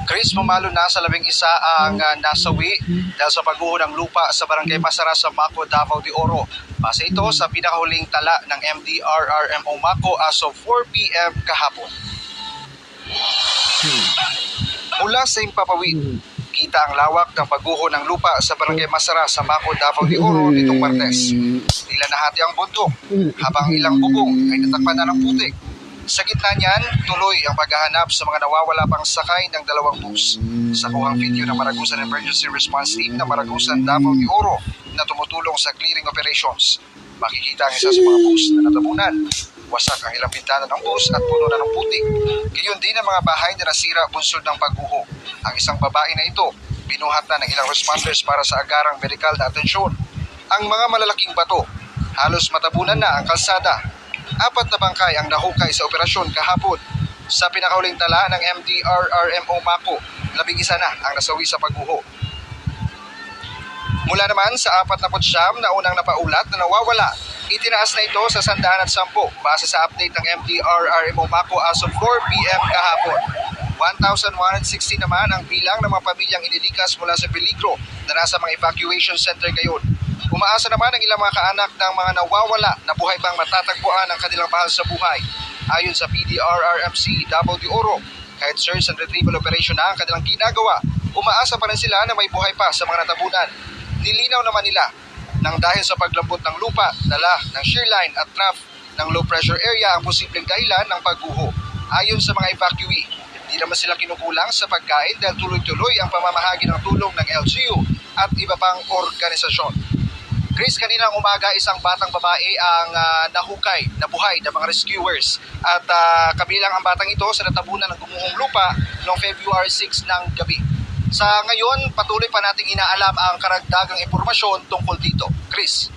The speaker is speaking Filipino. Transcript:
Chris, pumalo na sa 11 ang nasawi dahil sa pagguho ng lupa sa Barangay Masara sa Maco, Davao de Oro. Base ito sa pinakahuling tala ng MDRRMO Maco as of 4 p.m. kahapon. Mula sa Himpapawid, kita ang lawak ng pagguho ng lupa sa Barangay Masara sa Maco, Davao de Oro nitong Martes. Tila nahati ang bundok habang ilang bubong ay natakpan na ng putik. Sa gitna niyan, tuloy ang paghahanap sa mga nawawala pang sakay ng dalawang bus. Sa kuhang video ng Maragusan Emergency Response Team ng Maragusan, Davao de Oro na tumutulong sa clearing operations. Makikita ang isa sa mga bus na natabunan. Wasak ang ilang bintana ng bus at puno na ng putik. Gayon din ang mga bahay na nasira bunsod ng pagguho. Ang isang babae na ito, binuhat na ng ilang responders para sa agarang medikal na atensyon. Ang mga malalaking bato, halos matabunan na ang kalsada. 4 na bangkay ang nahukay sa operasyon kahapon. Sa pinakahuling tala ng MDRRMO Maco, 11 na ang nasawi sa pagguho. Mula naman sa 49 na unang napaulat na nawawala, itinaas na ito sa 110 base sa update ng MDRRMO Maco as of 4 p.m. kahapon. 1,160 naman ang bilang ng mga pamilyang inilikas mula sa peligro na nasa mga evacuation center ngayon. Umaasa naman ang ilang mga kaanak ng mga nawawala na buhay pang matatagpuan ang kanilang mahal sa buhay. Ayon sa PDRRMC Davao de Oro, kahit search and retrieval operation na ang kanilang ginagawa, umaasa pa rin sila na may buhay pa sa mga natabunan. Nilinaw naman nila nang dahil sa paglambot ng lupa, dala ng shear line at trough ng low pressure area ang posibleng dahilan ng pagguho. Ayon sa mga evacuee, hindi naman sila kinukulang sa pagkain dahil tuloy-tuloy ang pamamahagi ng tulong ng LGU at iba pang organisasyon. Chris, kaninang umaga isang batang babae ang nahukay na buhay ng mga rescuers at kabilang ang batang ito sa natabunan ng gumuhong lupa noong February 6 ng gabi. Sa ngayon, patuloy pa nating inaalam ang karagdagang impormasyon tungkol dito. Chris.